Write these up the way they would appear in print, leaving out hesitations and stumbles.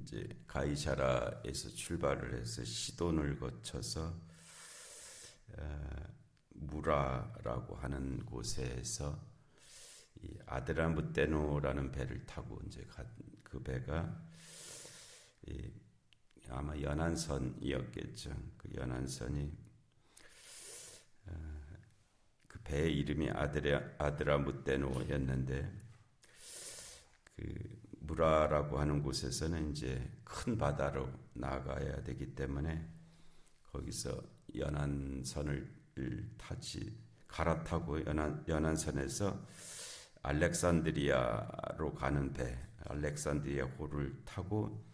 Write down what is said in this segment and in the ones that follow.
이제 가이사라에서 출발을 해서 시돈을 거쳐서 무라라고 하는 곳에서 이 아드라무테노라는 배를 타고 이제 그 배가 아마 연안선이었겠죠. 그 연안선이 그 배의 이름이 아드라무테노였는데 그 무라라고 하는 곳에서는 이제 큰 바다로 나가야 되기 때문에 거기서 연안선을 갈아타고 연안선에서 알렉산드리아로 가는 배, 알렉산드리아 호를 타고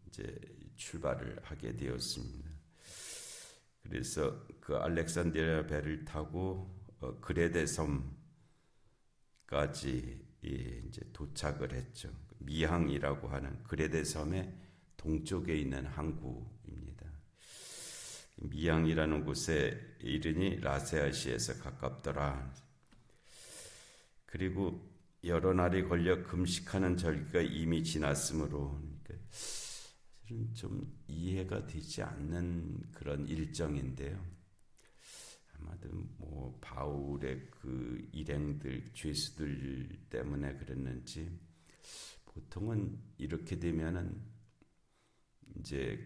이제 출발을 하게 되었습니다. 그래서 그 알렉산드리아 배를 타고 그레데 섬까지 이제 도착을 했죠. 미항이라고 하는 그레데 섬의 동쪽에 있는 항구입니다. 미항이라는 곳에 이르니 라세아시에서 가깝더라. 그리고 여러 날이 걸려 금식하는 절기가 이미 지났으므로 사실은 좀 이해가 되지 않는 그런 일정인데요. 아마도 뭐 바울의 그 일행들, 죄수들 때문에 그랬는지 보통은 이렇게 되면은 이제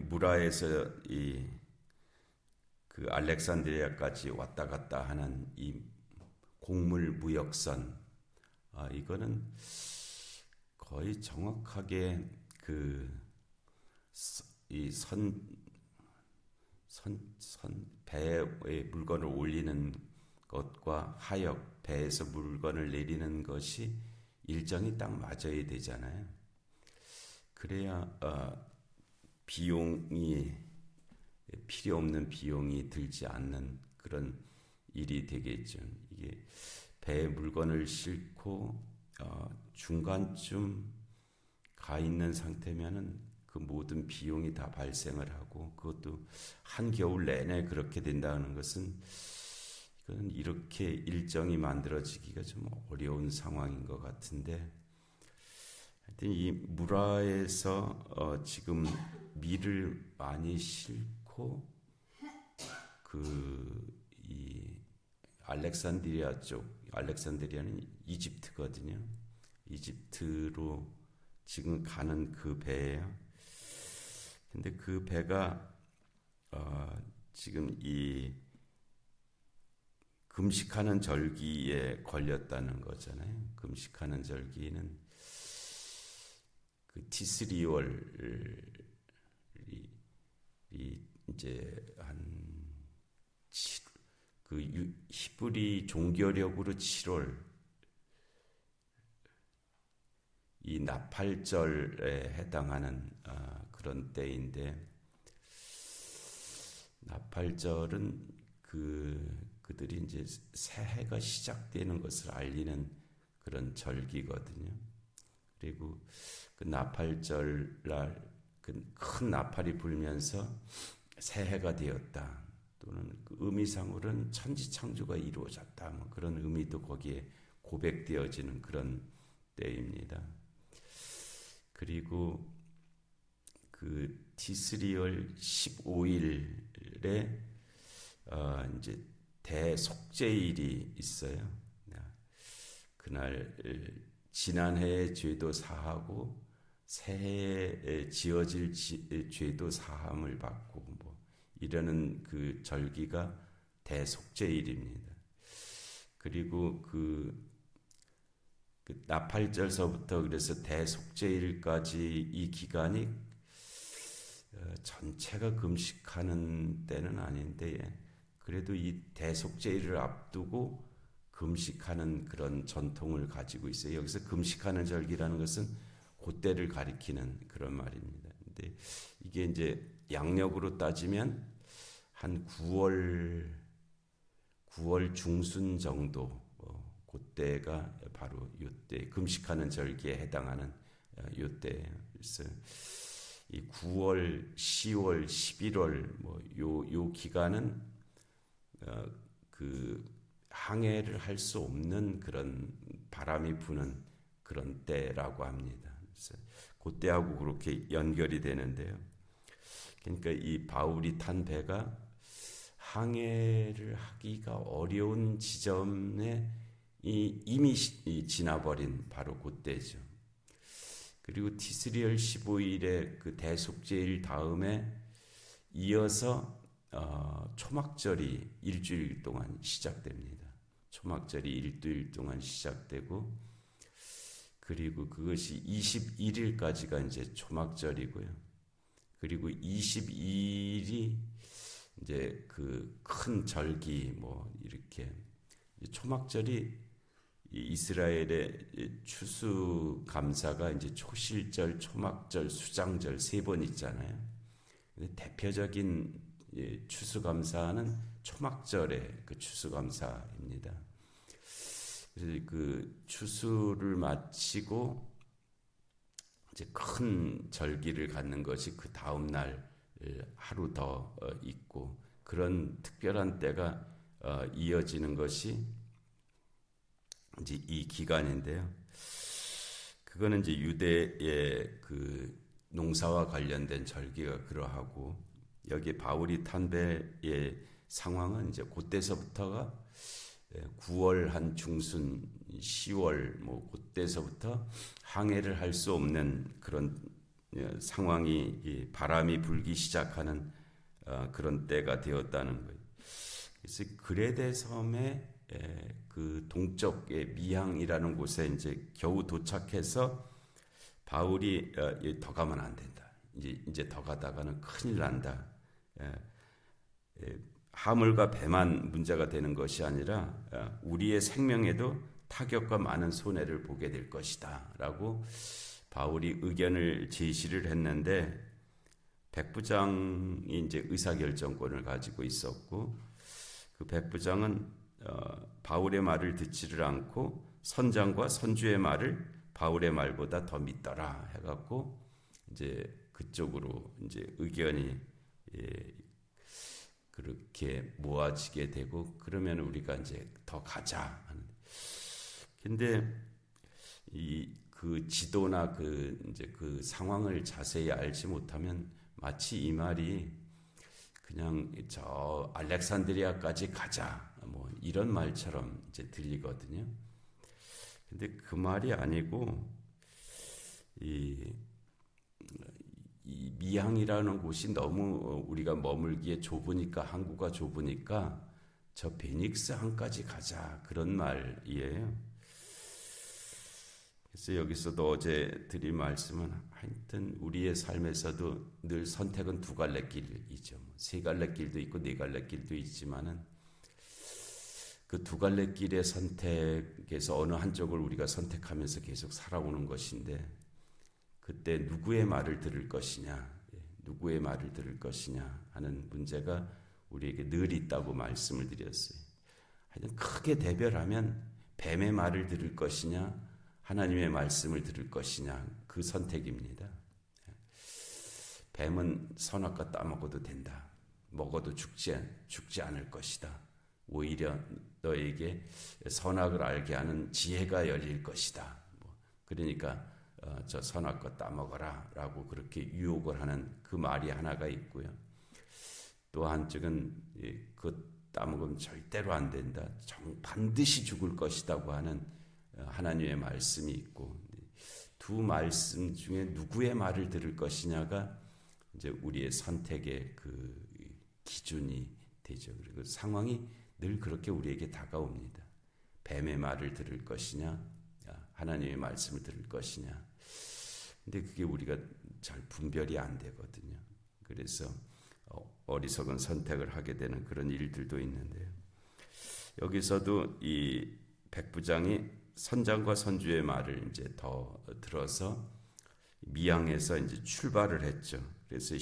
무라에서 그 알렉산드리아까지 왔다 갔다 하는 이 곡물 무역선, 이거는 거의 정확하게 배에 물건을 올리는 것과 하역, 배에서 물건을 내리는 것이 일정이 딱 맞아야 되잖아요. 그래야 필요 없는 비용이 들지 않는 그런 일이 되겠죠. 이게 배에 물건을 싣고 중간쯤 가 있는 상태면은 그 모든 비용이 다 발생을 하고, 그것도 한겨울 내내 그렇게 된다는 것은 이건 이렇게 일정이 만들어지기가 좀 어려운 상황인 것 같은데, 하여튼 이 무라에서 지금 밀을 많이 싣고 이 알렉산드리아 쪽, 알렉산드리아는 이집트거든요. 이집트로 지금 가는 그 배예요. 근데 그 배가 지금 이 금식하는 절기에 걸렸다는 거잖아요. 금식하는 절기는 그 티스리월이 이제 그 히브리 종교력으로 7월, 이 나팔절에 해당하는 그런 때인데, 나팔절은 그들이 이제 새해가 시작되는 것을 알리는 그런 절기거든요. 그리고 그 나팔절 날 그 큰 나팔이 불면서 새해가 되었다, 또는 그 의미상으로는 천지창조가 이루어졌다, 뭐 그런 의미도 거기에 고백되어지는 그런 때입니다. 그리고 그 티스리월 15일에 이제 대속죄일이 있어요. 그날 지난해의 죄도 사하고 새해에 지어질 죄도 사함을 받고 뭐 이러는 그 절기가 대속죄일입니다. 그리고 그 나팔절서부터 그래서 대속죄일까지 이 기간이 전체가 금식하는 때는 아닌데, 그래도 이 대속죄일을 앞두고 금식하는 그런 전통을 가지고 있어요. 여기서 금식하는 절기라는 것은 그때를 가리키는 그런 말입니다. 근데 이게 이제 양력으로 따지면 한 9월 중순 정도, 그때가 바로 이때 금식하는 절기에 해당하는 이때예요. 그래서 이 9월, 10월, 11월 요 기간은 그 항해를 할 수 없는 그런 바람이 부는 그런 때라고 합니다. 그래서 그때하고 그렇게 연결이 되는데요. 그러니까 이 바울이 탄 배가 항해를 하기가 어려운 지점에 이미 지나버린 바로 그때죠. 그리고 티스리얼 15일의 그 대속죄일 다음에 이어서 초막절이 일주일 동안 시작됩니다. 초막절이 일주일 동안 시작되고, 그리고 그것이 21일까지가 이제 초막절이고요. 그리고 22일이 이제 그 큰 절기 이렇게 초막절이 이스라엘의 추수감사가 이제 초실절, 초막절, 수장절 3번 있잖아요. 대표적인 추수감사는 초막절의 그 추수감사입니다. 그래서 그 추수를 마치고 이제 큰 절기를 갖는 것이 그 다음 날 하루 더 있고, 그런 특별한 때가 이어지는 것이 이제 이 기간인데요. 그거는 이제 유대의 그 농사와 관련된 절기가 그러하고, 여기 바울이 탄 배의 상황은 이제 그때서부터가 9월 한 중순, 10월 그때서부터 항해를 할 수 없는 그런 상황이, 바람이 불기 시작하는 그런 때가 되었다는 거예요. 그래서 그레데 섬의 그 동쪽의 미항이라는 곳에 이제 겨우 도착해서 바울이 더 가면 안 된다. 이제 더 가다가는 큰일 난다. 하물과 배만 문제가 되는 것이 아니라 우리의 생명에도 타격과 많은 손해를 보게 될 것이다라고 바울이 의견을 제시를 했는데, 백부장이 이제 의사결정권을 가지고 있었고, 그 백부장은 바울의 말을 듣지를 않고 선장과 선주의 말을 바울의 말보다 더 믿더라 해갖고 이제 그쪽으로 이제 의견이 그렇게 모아지게 되고, 그러면 우리가 이제 더 가자 하는. 근데 그 지도나 이제 그 상황을 자세히 알지 못하면 마치 이 말이 그냥 저 알렉산드리아까지 가자 이런 말처럼 이제 들리거든요. 근데 그 말이 아니고 이 미항이라는 곳이 너무 우리가 머물기에 좁으니까, 항구가 좁으니까 저 베닉스 항까지 가자, 그런 말이에요. 그래서 여기서도 어제 드린 말씀은, 하여튼 우리의 삶에서도 늘 선택은 두 갈래 길이죠. 세 갈래 길도 있고 네 갈래 길도 있지만은 그 두 갈래 길의 선택에서 어느 한쪽을 우리가 선택하면서 계속 살아오는 것인데, 그때 누구의 말을 들을 것이냐, 누구의 말을 들을 것이냐 하는 문제가 우리에게 늘 있다고 말씀을 드렸어요. 하여튼 크게 대별하면 뱀의 말을 들을 것이냐, 하나님의 말씀을 들을 것이냐, 그 선택입니다. 뱀은 선악과 따먹어도 된다. 먹어도 죽지 않을 것이다. 오히려 너에게 선악을 알게 하는 지혜가 열릴 것이다. 그러니까 저 선악과 따먹어라 라고 그렇게 유혹을 하는 그 말이 하나가 있고요. 또 한쪽은 그 따먹으면 절대로 안 된다, 반드시 죽을 것이라고 하는 하나님의 말씀이 있고, 두 말씀 중에 누구의 말을 들을 것이냐가 이제 우리의 선택의 그 기준이 되죠. 그리고 상황이 늘 그렇게 우리에게 다가옵니다. 뱀의 말을 들을 것이냐, 하나님의 말씀을 들을 것이냐. 근데 그게 우리가 잘 분별이 안 되거든요. 그래서 어리석은 선택을 하게 되는 그런 일들도 있는데요. 여기서도 이 백부장이 선장과 선주의 말을 이제 더 들어서 미항에서 이제 출발을 했죠. 그래서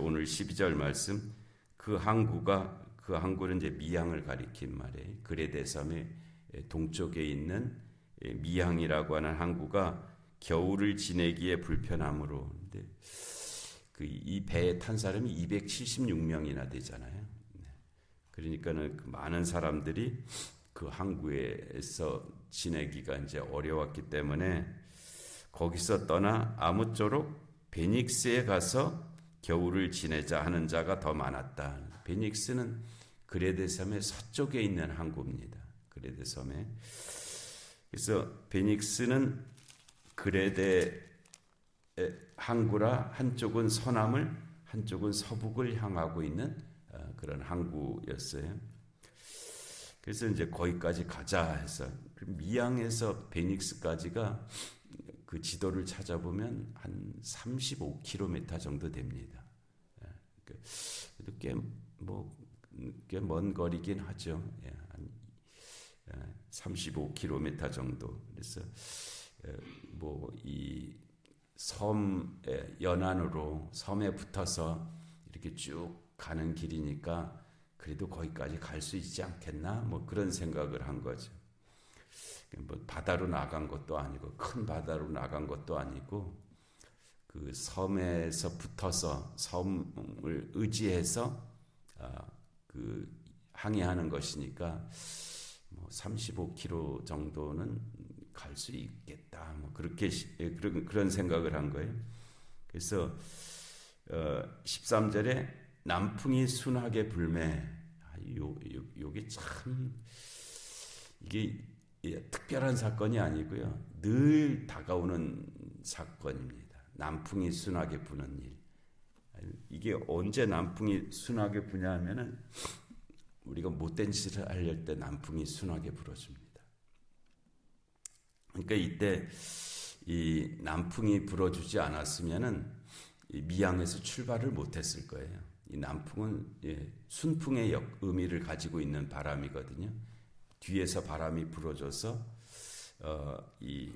오늘 12절 말씀, 그 항구는 이제 미항을 가리킨 말이에요. 그레데 섬의 동쪽에 있는 미항이라고 하는 항구가 겨울을 지내기에 불편함으로, 이 배에 탄 사람이 276명이나 되잖아요. 그러니까는 그 많은 사람들이 그 항구에서 지내기가 이제 어려웠기 때문에 거기서 떠나 아무쪼록 베닉스에 가서 겨울을 지내자 하는 자가 더 많았다. 베닉스는 그레데 섬의 서쪽에 있는 항구입니다. 그레데 섬에. 그래서 베닉스는 그레데 항구라 한쪽은 서남을 한쪽은 서북을 향하고 있는 그런 항구였어요. 그래서 이제 거기까지 가자 해서 미양에서 베닉스까지가 그 지도를 찾아보면 한 35km 정도 됩니다. 그래도 꽤 먼 거리긴 하죠. 한 35km 정도. 그래서 이 섬 연안으로 섬에 붙어서 이렇게 쭉 가는 길이니까 그래도 거기까지 갈 수 있지 않겠나? 그런 생각을 한 거죠. 바다로 나간 것도 아니고 큰 바다로 나간 것도 아니고 그 섬에서 붙어서 섬을 의지해서 그 항해하는 것이니까 35km 정도는 갈 수 있겠다. 그렇게 그런 생각을 한 거예요. 그래서 13절에 남풍이 순하게 불매. 요게 참 이게 특별한 사건이 아니고요. 늘 다가오는 사건입니다. 남풍이 순하게 부는 일. 이게 언제 남풍이 순하게 부냐 하면은 우리가 못된 짓을 하려할 때 남풍이 순하게 불어줍니다. 그러니까 이때 이 남풍이 불어주지 않았으면은 미양에서 출발을 못했을 거예요. 이 남풍은 순풍의 의미를 가지고 있는 바람이거든요. 뒤에서 바람이 불어줘서 이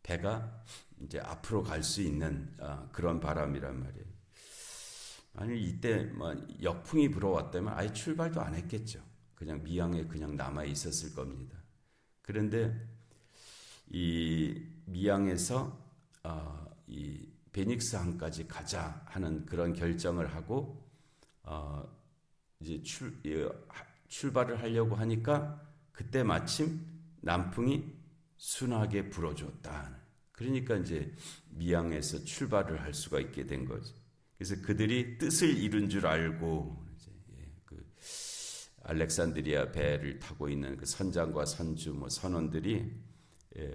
배가 이제 앞으로 갈 수 있는 그런 바람이란 말이에요. 아니 이때 역풍이 불어왔다면 아예 출발도 안 했겠죠. 그냥 미양에 그냥 남아 있었을 겁니다. 그런데 이 미양에서 이 베닉스 항까지 가자 하는 그런 결정을 하고 이제 출발을 하려고 하니까 그때 마침 남풍이 순하게 불어줬다. 그러니까 이제 미양에서 출발을 할 수가 있게 된 거죠. 그래서 그들이 뜻을 이룬 줄 알고 이제 그 알렉산드리아 배를 타고 있는 그 선장과 선주 선원들이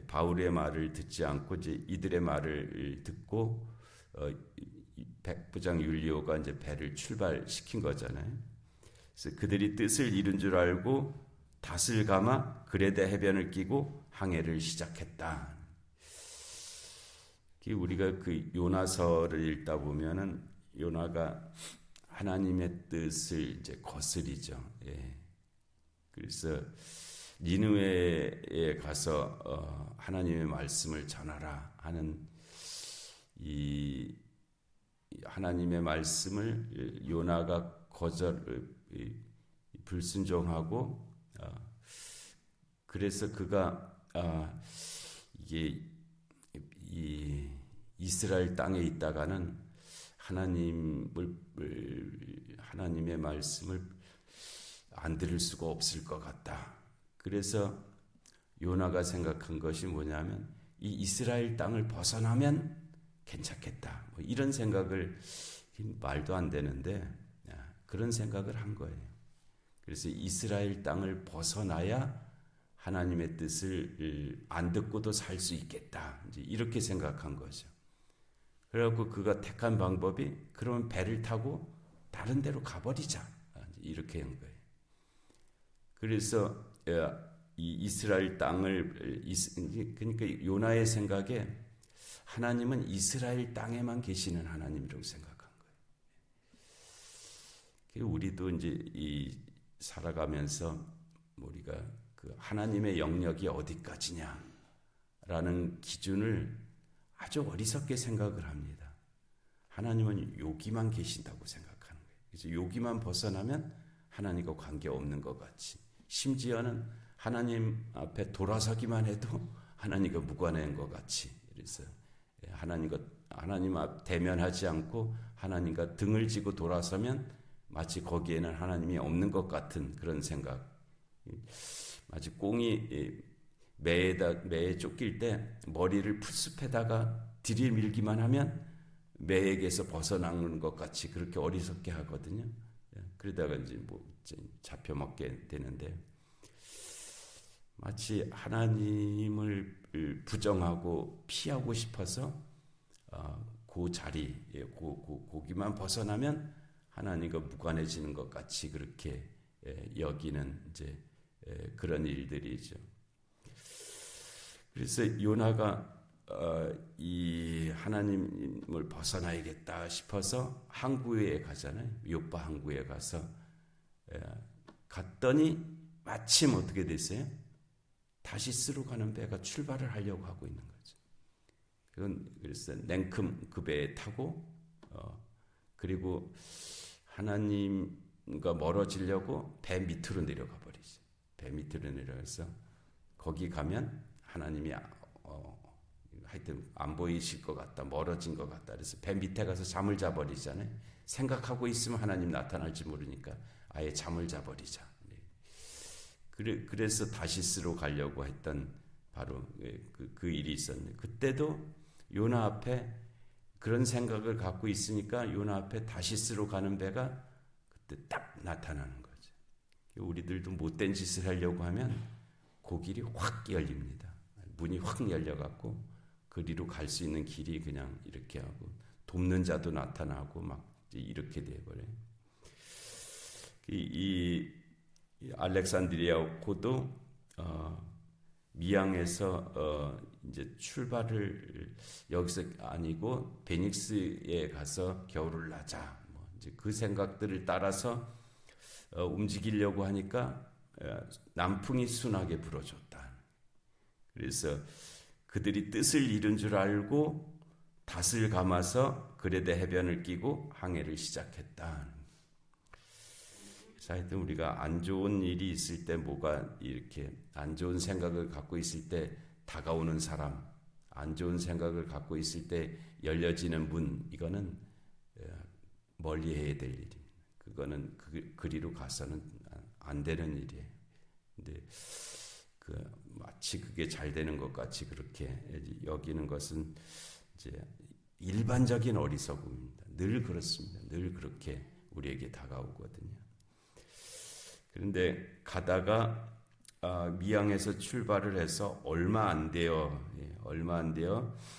바울의 말을 듣지 않고 이제 이들의 말을 듣고 백부장 율리오가 이제 배를 출발시킨 거잖아요. 그래서 그들이 뜻을 이룬 줄 알고 닷을 감아 그레데 해변을 끼고 항해를 시작했다. 우리가 그 요나서를 읽다 보면은 요나가 하나님의 뜻을 이제 거스리죠. 그래서 니느웨에 가서 하나님의 말씀을 전하라 하는 이 하나님의 말씀을 요나가 불순종하고 그래서 그가 이게 이 이스라엘 땅에 있다가는 하나님의 말씀을 안 들을 수가 없을 것 같다. 그래서 요나가 생각한 것이 뭐냐면 이 이스라엘 땅을 벗어나면 괜찮겠다. 이런 생각을 말도 안 되는데 그런 생각을 한 거예요. 그래서 이스라엘 땅을 벗어나야 하나님의 뜻을 안 듣고도 살 수 있겠다. 이제 이렇게 생각한 거죠. 그래갖고 그가 택한 방법이 그러면 배를 타고 다른 데로 가버리자. 이렇게 한 거예요. 그래서 이 이스라엘 땅을 그러니까 요나의 생각에 하나님은 이스라엘 땅에만 계시는 하나님이라고 생각한 거예요. 우리도 이제 살아가면서 우리가 그 하나님의 영역이 어디까지냐라는 기준을 아주 어리석게 생각을 합니다. 하나님은 여기만 계신다고 생각하는 거예요. 그래서 여기만 벗어나면 하나님과 관계 없는 것 같이, 심지어는 하나님 앞에 돌아서기만 해도 하나님과 무관한 것 같이, 그래서 하나님 앞 대면하지 않고 하나님과 등을 지고 돌아서면 마치 거기에는 하나님이 없는 것 같은 그런 생각. 마치 꽁이 매에 쫓길 때 머리를 풀숲에다가 들이밀기만 하면 매에게서 벗어나는 것 같이 그렇게 어리석게 하거든요. 그러다가 이제 뭐 잡혀 먹게 되는데, 마치 하나님을 부정하고 피하고 싶어서 그 자리, 거기만 벗어나면 하나님과 무관해지는 것 같이 그렇게 여기는 이제 그런 일들이죠. 그래서 요나가 이 하나님을 벗어나야겠다 싶어서 항구에 가잖아요. 요파 항구에 가서 갔더니 마침 어떻게 됐어요? 다시스로 가는 배가 출발을 하려고 하고 있는 거죠. 그래서 냉큼 그 배에 타고 그리고 하나님과 멀어지려고 배 밑으로 내려가 버리죠. 배 밑으로 내려가서 거기 가면 하나님이 하여튼 안 보이실 것 같다, 멀어진 것 같다. 그래서 배 밑에 가서 잠을 자버리잖아요. 생각하고 있으면 하나님 나타날지 모르니까 아예 잠을 자버리자. 그래서 다시스로 가려고 했던 바로 그 일이 있었는데, 그때도 요나 앞에 그런 생각을 갖고 있으니까 요나 앞에 다시스로 가는 배가 그때 딱 나타나는 거죠. 우리들도 못된 짓을 하려고 하면 그 길이 확 열립니다. 문이 확 열려갖고 그리로 갈 수 있는 길이 그냥 이렇게 하고 돕는 자도 나타나고 막 이렇게 돼버려요. 이 알렉산드리아고도 미양에서 이제 출발을 여기서 아니고 베닉스에 가서 겨울을 나자, 뭐 이제 그 생각들을 따라서 움직이려고 하니까 남풍이 순하게 불어줬다. 그래서 그들이 뜻을 이룬 줄 알고 닷을 감아서 그레데 해변을 끼고 항해를 시작했다. 하여튼 우리가 안 좋은 일이 있을 때, 뭐가 이렇게 안 좋은 생각을 갖고 있을 때 다가오는 사람, 안 좋은 생각을 갖고 있을 때 열려지는 문, 이거는 멀리 해야 될 일입니다. 그거는 그리로 가서는 안 되는 일이에요. 근데 마치 그게 잘 되는 것 같이 그렇게 여기는 것은 이제 일반적인 어리석음입니다. 늘 그렇습니다. 늘 그렇게 우리에게 다가오거든요. 그런데 가다가 미양에서 출발을 해서 얼마 안 되어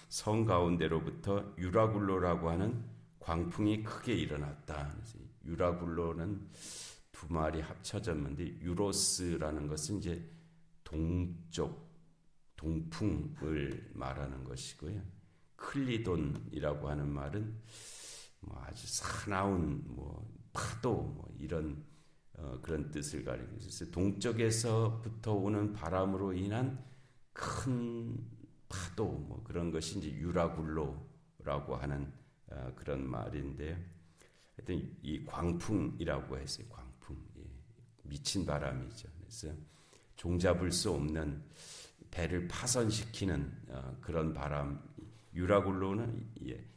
성 가운데로부터 유라굴로라고 하는 광풍이 크게 일어났다. 유라굴로는 두 말이 합쳐졌는데, 유로스라는 것은 이제 동풍을 말하는 것이고요. 클리돈이라고 하는 말은 뭐 아주 사나운 파도 이런 그런 뜻을 가리고 있어요. 동쪽에서부터 오는 바람으로 인한 큰 파도, 그런 것이 이제 유라굴로라고 하는 그런 말인데요. 하여튼 이 광풍이라고 했어요. 광풍, 미친 바람이죠. 그래서 종잡을 수 없는, 배를 파손시키는 그런 바람. 유라굴로는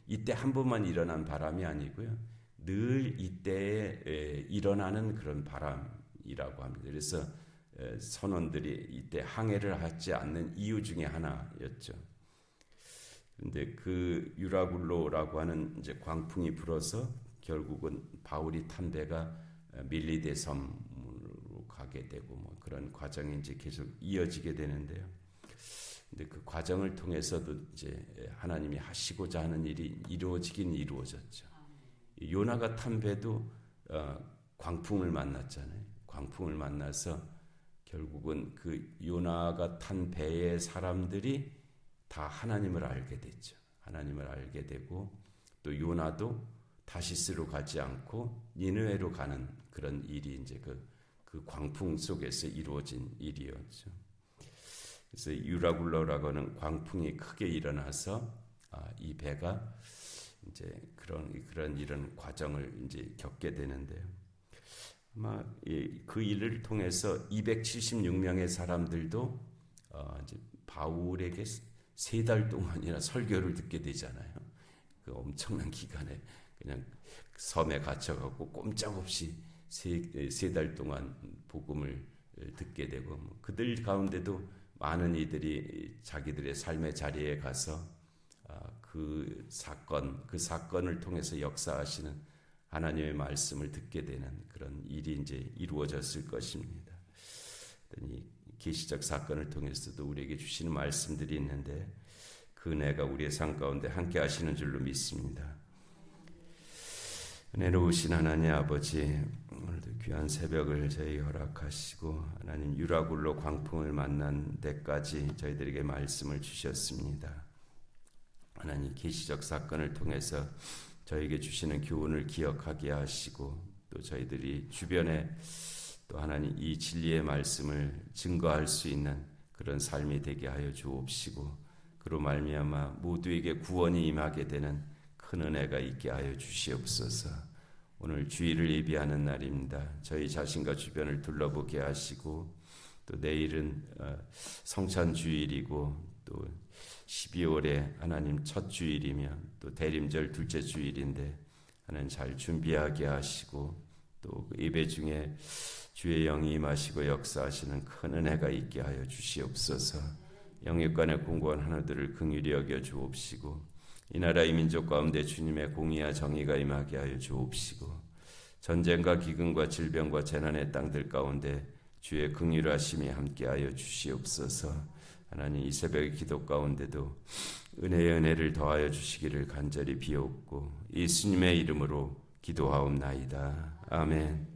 이때 한 번만 일어난 바람이 아니고요, 늘 이때에 일어나는 그런 바람이라고 합니다. 그래서 선원들이 이때 항해를 하지 않는 이유 중에 하나였죠. 그런데 그 유라굴로라고 하는 이제 광풍이 불어서 결국은 바울이 탄 배가 밀리데 섬으로 가게 되고 그런 과정이 이제 계속 이어지게 되는데요. 근데 그 과정을 통해서도 이제 하나님이 하시고자 하는 일이 이루어지긴 이루어졌죠. 요나가 탄 배도 광풍을 만났잖아요. 광풍을 만나서 결국은 그 요나가 탄 배의 사람들이 다 하나님을 알게 됐죠. 하나님을 알게 되고, 또 요나도 다시스로 가지 않고 니느웨로 가는 그런 일이 이제 그 광풍 속에서 이루어진 일이었죠. 그래서 유라굴로라고 하는 광풍이 크게 일어나서 이 배가 이제 그런 이런 과정을 이제 겪게 되는데요. 아마 그 일을 통해서 276명의 사람들도 이제 바울에게 3달 동안이나 설교를 듣게 되잖아요. 그 엄청난 기간에 그냥 섬에 갇혀갖고 꼼짝없이 3달 동안 복음을 듣게 되고, 그들 가운데도 많은 이들이 자기들의 삶의 자리에 가서 그 사건을 통해서 역사하시는 하나님의 말씀을 듣게 되는 그런 일이 이제 이루어졌을 것입니다. 이 계시적 사건을 통해서도 우리에게 주시는 말씀들이 있는데 그 은혜가 우리의 삶 가운데 함께 하시는 줄로 믿습니다. 은혜로우신 하나님 아버지, 오늘도 귀한 새벽을 저희 허락하시고 하나님 유라굴로 광풍을 만난 데까지 저희들에게 말씀을 주셨습니다. 하나님 계시적 사건을 통해서 저에게 주시는 교훈을 기억하게 하시고 또 저희들이 주변에 또 하나님 이 진리의 말씀을 증거할 수 있는 그런 삶이 되게 하여 주옵시고 그로 말미암아 모두에게 구원이 임하게 되는 큰 은혜가 있게 하여 주시옵소서. 오늘 주일을 예비하는 날입니다. 저희 자신과 주변을 둘러보게 하시고 또 내일은 성찬 주일이고 또 12월에 하나님 첫 주일이며 또 대림절 둘째 주일인데 하나님 잘 준비하게 하시고 또 예배 중에 주의 영이 임하시고 역사하시는 큰 은혜가 있게 하여 주시옵소서. 영육간의 공고한 하나들을 긍휼히 여겨 주옵시고 이 나라 이 민족 가운데 주님의 공의와 정의가 임하게 하여 주옵시고 전쟁과 기근과 질병과 재난의 땅들 가운데 주의 긍휼하심이 함께하여 주시옵소서. 하나님 이 새벽의 기도 가운데도 은혜의 은혜를 더하여 주시기를 간절히 비옵고 예수님의 이름으로 기도하옵나이다. 아멘.